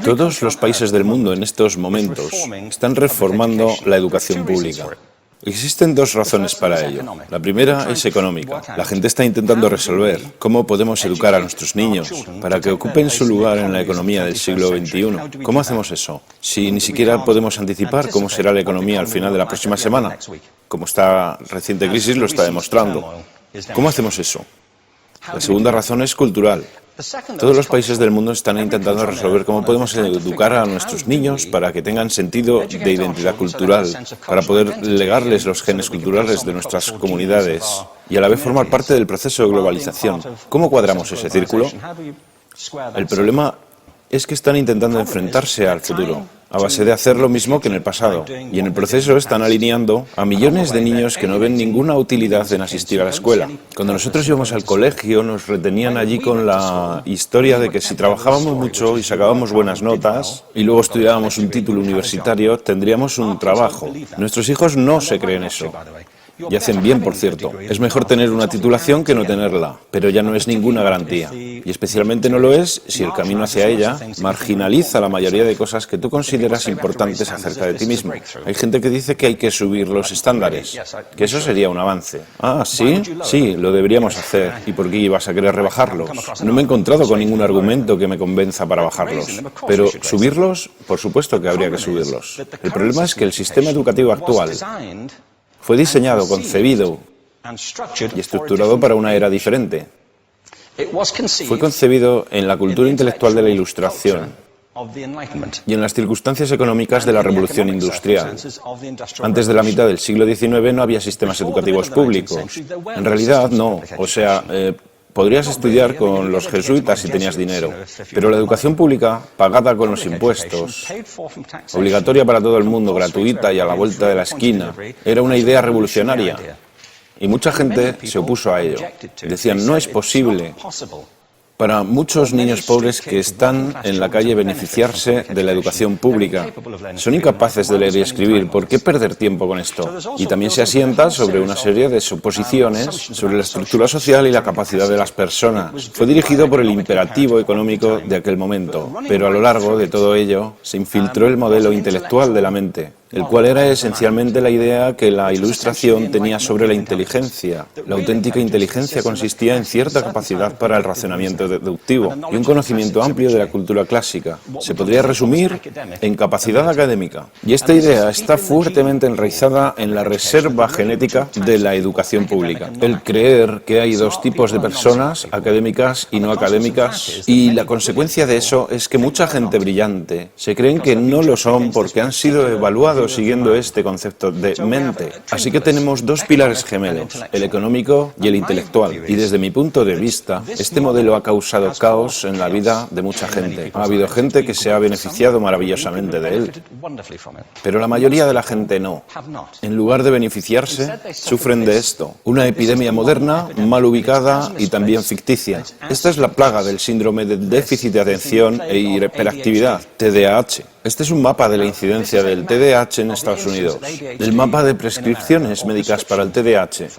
Todos los países del mundo en estos momentos están reformando la educación pública. Existen dos razones para ello. La primera es económica. La gente está intentando resolver cómo podemos educar a nuestros niños para que ocupen su lugar en la economía del siglo XXI. ¿Cómo hacemos eso? Si ni siquiera podemos anticipar cómo será la economía al final de la próxima semana, como esta reciente crisis lo está demostrando. ¿Cómo hacemos eso? La segunda razón es cultural. Todos los países del mundo están intentando resolver cómo podemos educar a nuestros niños para que tengan sentido de identidad cultural, para poder legarles los genes culturales de nuestras comunidades y a la vez formar parte del proceso de globalización. ¿Cómo cuadramos ese círculo? El problema es que están intentando enfrentarse al futuro, a base de hacer lo mismo que en el pasado. Y en el proceso están alineando a millones de niños que no ven ninguna utilidad en asistir a la escuela. Cuando nosotros íbamos al colegio, nos retenían allí con la historia de que si trabajábamos mucho y sacábamos buenas notas, y luego estudiábamos un título universitario, tendríamos un trabajo. Nuestros hijos no se creen eso. Y hacen bien, por cierto. Es mejor tener una titulación que no tenerla, pero ya no es ninguna garantía. Y especialmente no lo es si el camino hacia ella marginaliza la mayoría de cosas que tú consideras importantes acerca de ti mismo. Hay gente que dice que hay que subir los estándares, que eso sería un avance. Ah, ¿sí? Sí, lo deberíamos hacer. ¿Y por qué ibas a querer rebajarlos? No me he encontrado con ningún argumento que me convenza para bajarlos. Pero subirlos, por supuesto que habría que subirlos. El problema es que el sistema educativo actual fue diseñado, concebido y estructurado para una era diferente. Fue concebido en la cultura intelectual de la Ilustración y en las circunstancias económicas de la Revolución Industrial. Antes de la mitad del siglo XIX no había sistemas educativos públicos. En realidad no. O sea, podrías estudiar con los jesuitas si tenías dinero, pero la educación pública, pagada con los impuestos, obligatoria para todo el mundo, gratuita y a la vuelta de la esquina, era una idea revolucionaria. Y mucha gente se opuso a ello. Decían, no es posible para muchos niños pobres que están en la calle beneficiarse de la educación pública. Son incapaces de leer y escribir. ¿Por qué perder tiempo con esto? Y también se asienta sobre una serie de suposiciones sobre la estructura social y la capacidad de las personas. Fue dirigido por el imperativo económico de aquel momento, pero a lo largo de todo ello se infiltró el modelo intelectual de la mente, el cual era esencialmente la idea que la Ilustración tenía sobre la inteligencia. La auténtica inteligencia consistía en cierta capacidad para el razonamiento deductivo y un conocimiento amplio de la cultura clásica. Se podría resumir en capacidad académica. Y esta idea está fuertemente enraizada en la reserva genética de la educación pública. El creer que hay dos tipos de personas, académicas y no académicas, y la consecuencia de eso es que mucha gente brillante se creen que no lo son porque han sido evaluados siguiendo este concepto de mente. Así que tenemos dos pilares gemelos, el económico y el intelectual. Y desde mi punto de vista, este modelo ha causado caos en la vida de mucha gente. Ha habido gente que se ha beneficiado maravillosamente de él, pero la mayoría de la gente no. En lugar de beneficiarse, sufren de esto. Una epidemia moderna, mal ubicada y también ficticia. Esta es la plaga del síndrome de déficit de atención e hiperactividad, TDAH. Este es un mapa de la incidencia del TDAH en Estados Unidos. El mapa de prescripciones médicas para el TDAH.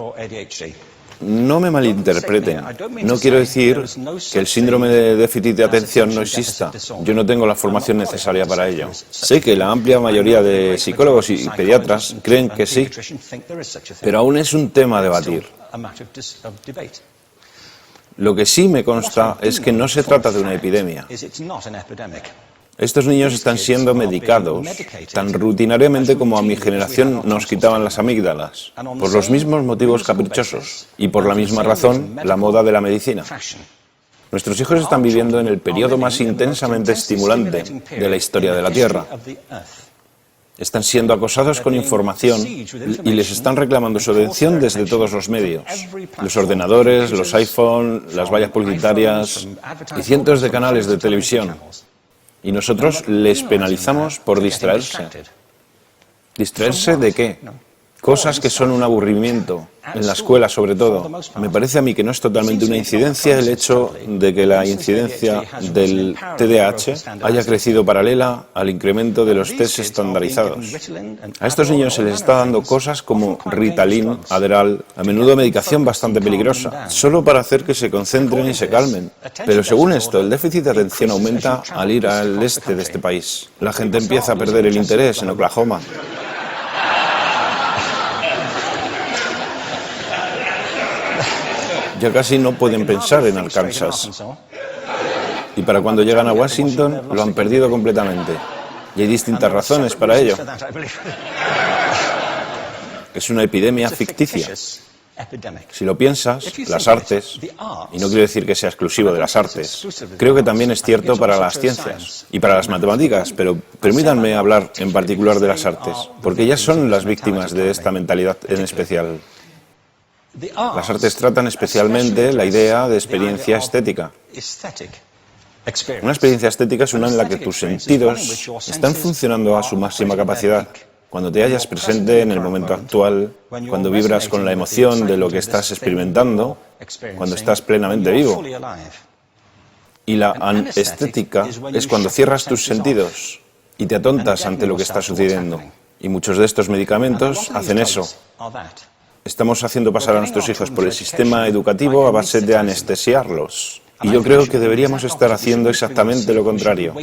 No me malinterpreten. No quiero decir que el síndrome de déficit de atención no exista. Yo no tengo la formación necesaria para ello. Sé que la amplia mayoría de psicólogos y pediatras creen que sí, pero aún es un tema a debatir. Lo que sí me consta es que no se trata de una epidemia. Estos niños están siendo medicados tan rutinariamente como a mi generación nos quitaban las amígdalas, por los mismos motivos caprichosos y por la misma razón, la moda de la medicina. Nuestros hijos están viviendo en el periodo más intensamente estimulante de la historia de la Tierra. Están siendo acosados con información y les están reclamando su atención desde todos los medios. Los ordenadores, los iPhone, las vallas publicitarias y cientos de canales de televisión. Y nosotros les penalizamos por distraerse. ¿Distraerse de qué? Cosas que son un aburrimiento, en la escuela sobre todo. Me parece a mí que no es totalmente una incidencia el hecho de que la incidencia del TDAH haya crecido paralela al incremento de los test estandarizados. A estos niños se les está dando cosas como Ritalin, Adderall, a menudo medicación bastante peligrosa, solo para hacer que se concentren y se calmen. Pero según esto, el déficit de atención aumenta al ir al este de este país. La gente empieza a perder el interés en Oklahoma. Ya casi no pueden pensar en Arkansas. Y para cuando llegan a Washington, lo han perdido completamente. Y hay distintas razones para ello. Es una epidemia ficticia. Si lo piensas, las artes, y no quiero decir que sea exclusivo de las artes, creo que también es cierto para las ciencias y para las matemáticas, pero permítanme hablar en particular de las artes, porque ellas son las víctimas de esta mentalidad en especial. Las artes tratan especialmente la idea de experiencia estética. Una experiencia estética es una en la que tus sentidos están funcionando a su máxima capacidad. Cuando te hallas presente en el momento actual, cuando vibras con la emoción de lo que estás experimentando, cuando estás plenamente vivo. Y la anestética es cuando cierras tus sentidos y te atontas ante lo que está sucediendo. Y muchos de estos medicamentos hacen eso. Estamos haciendo pasar a nuestros hijos por el sistema educativo a base de anestesiarlos. Y yo creo que deberíamos estar haciendo exactamente lo contrario.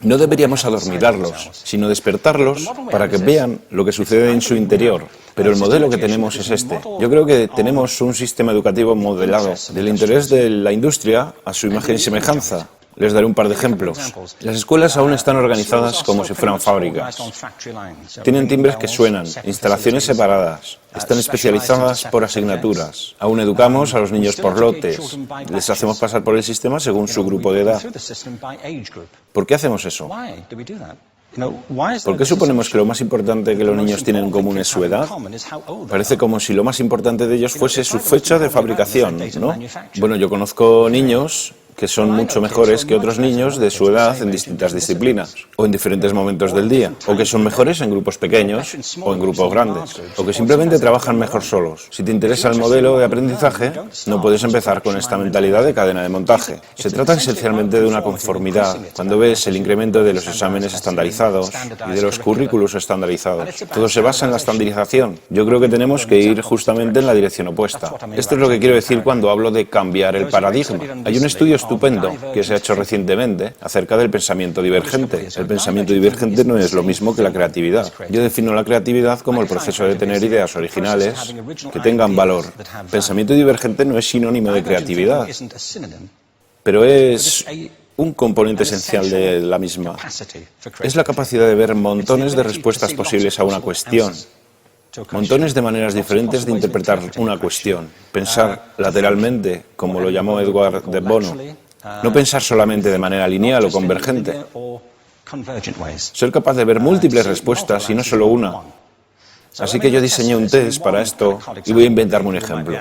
No deberíamos adormilarlos, sino despertarlos para que vean lo que sucede en su interior. Pero el modelo que tenemos es este. Yo creo que tenemos un sistema educativo modelado del interés de la industria a su imagen y semejanza. Les daré un par de ejemplos. Las escuelas aún están organizadas como si fueran fábricas. Tienen timbres que suenan, instalaciones separadas, están especializadas por asignaturas. Aún educamos a los niños por lotes. Les hacemos pasar por el sistema según su grupo de edad. ¿Por qué hacemos eso? ¿Por qué suponemos que lo más importante que los niños tienen en común es su edad? Parece como si lo más importante de ellos fuese su fecha de fabricación, ¿no? Bueno, yo conozco niños que son mucho mejores que otros niños de su edad en distintas disciplinas, o en diferentes momentos del día, o que son mejores en grupos pequeños o en grupos grandes, o que simplemente trabajan mejor solos. Si te interesa el modelo de aprendizaje, no puedes empezar con esta mentalidad de cadena de montaje. Se trata esencialmente de una conformidad. Cuando ves el incremento de los exámenes estandarizados y de los currículos estandarizados, todo se basa en la estandarización. Yo creo que tenemos que ir justamente en la dirección opuesta. Esto es lo que quiero decir cuando hablo de cambiar el paradigma. Hay un estudio estupendo que se ha hecho recientemente acerca del pensamiento divergente. El pensamiento divergente no es lo mismo que la creatividad. Yo defino la creatividad como el proceso de tener ideas originales que tengan valor. Pensamiento divergente no es sinónimo de creatividad, pero es un componente esencial de la misma. Es la capacidad de ver montones de respuestas posibles a una cuestión. Montones de maneras diferentes de interpretar una cuestión. Pensar lateralmente, como lo llamó Edward de Bono. No pensar solamente de manera lineal o convergente. Ser capaz de ver múltiples respuestas y no solo una. Así que yo diseñé un test para esto y voy a inventarme un ejemplo.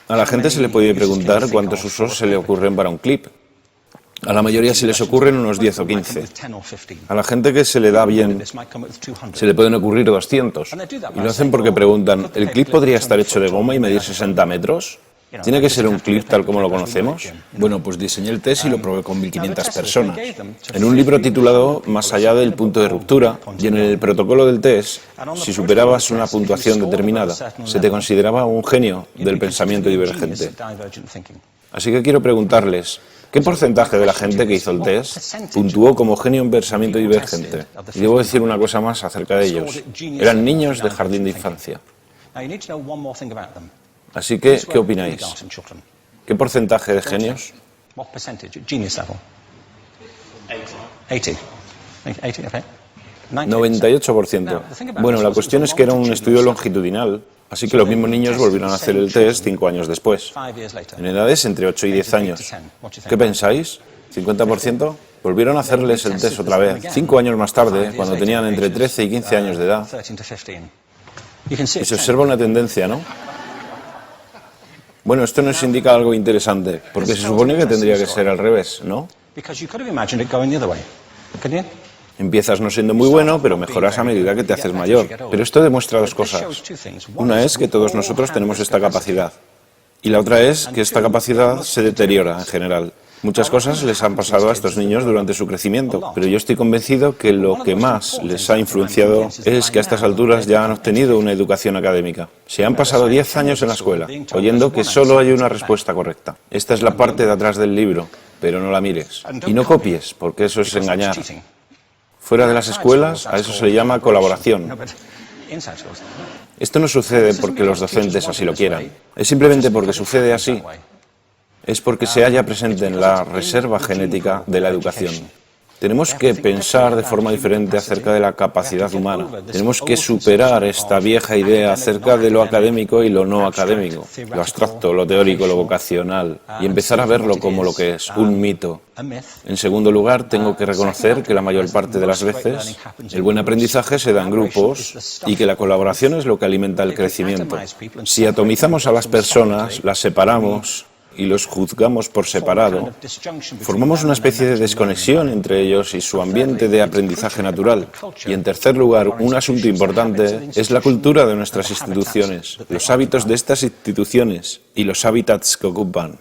A la gente se le puede preguntar cuántos usos se le ocurren para un clip. A la mayoría se les ocurren unos 10 o 15. A la gente que se le da bien, se le pueden ocurrir 200. Y lo hacen porque preguntan, ¿el clip podría estar hecho de goma y medir 60 metros? ¿Tiene que ser un clip tal como lo conocemos? Bueno, pues diseñé el test y lo probé con 1.500 personas. En un libro titulado Más allá del punto de ruptura, y en el protocolo del test, si superabas una puntuación determinada, se te consideraba un genio del pensamiento divergente. Así que quiero preguntarles, ¿qué porcentaje de la gente que hizo el test puntuó como genio en pensamiento divergente? Y debo decir una cosa más acerca de ellos. Eran niños de jardín de infancia. Así que, ¿qué opináis? ¿Qué porcentaje de genios? 98%. Bueno, la cuestión es que era un estudio longitudinal, así que los mismos niños volvieron a hacer el test 5 años después, en edades entre 8 y 10 años. ¿Qué pensáis? ¿50%? Volvieron a hacerles el test otra vez, 5 años más tarde, cuando tenían entre 13 y 15 años de edad. Y se observa una tendencia, ¿no? Bueno, esto nos indica algo interesante, porque se supone que tendría que ser al revés, ¿no? Empiezas no siendo muy bueno, pero mejoras a medida que te haces mayor. Pero esto demuestra dos cosas. Una es que todos nosotros tenemos esta capacidad. Y la otra es que esta capacidad se deteriora en general. Muchas cosas les han pasado a estos niños durante su crecimiento, pero yo estoy convencido que lo que más les ha influenciado es que a estas alturas ya han obtenido una educación académica. Se han pasado 10 años en la escuela, oyendo que solo hay una respuesta correcta. Esta es la parte de atrás del libro, pero no la mires. Y no copies, porque eso es engañar. Fuera de las escuelas, a eso se le llama colaboración. Esto no sucede porque los docentes así lo quieran, es simplemente porque sucede así. Es porque se halla presente en la reserva genética de la educación. Tenemos que pensar de forma diferente acerca de la capacidad humana. Tenemos que superar esta vieja idea acerca de lo académico y lo no académico, lo abstracto, lo teórico, lo vocacional, y empezar a verlo como lo que es, un mito. En segundo lugar, tengo que reconocer que la mayor parte de las veces el buen aprendizaje se da en grupos y que la colaboración es lo que alimenta el crecimiento. Si atomizamos a las personas, las separamos y los juzgamos por separado, formamos una especie de desconexión entre ellos y su ambiente de aprendizaje natural. Y en tercer lugar, un asunto importante es la cultura de nuestras instituciones, los hábitos de estas instituciones y los hábitats que ocupan.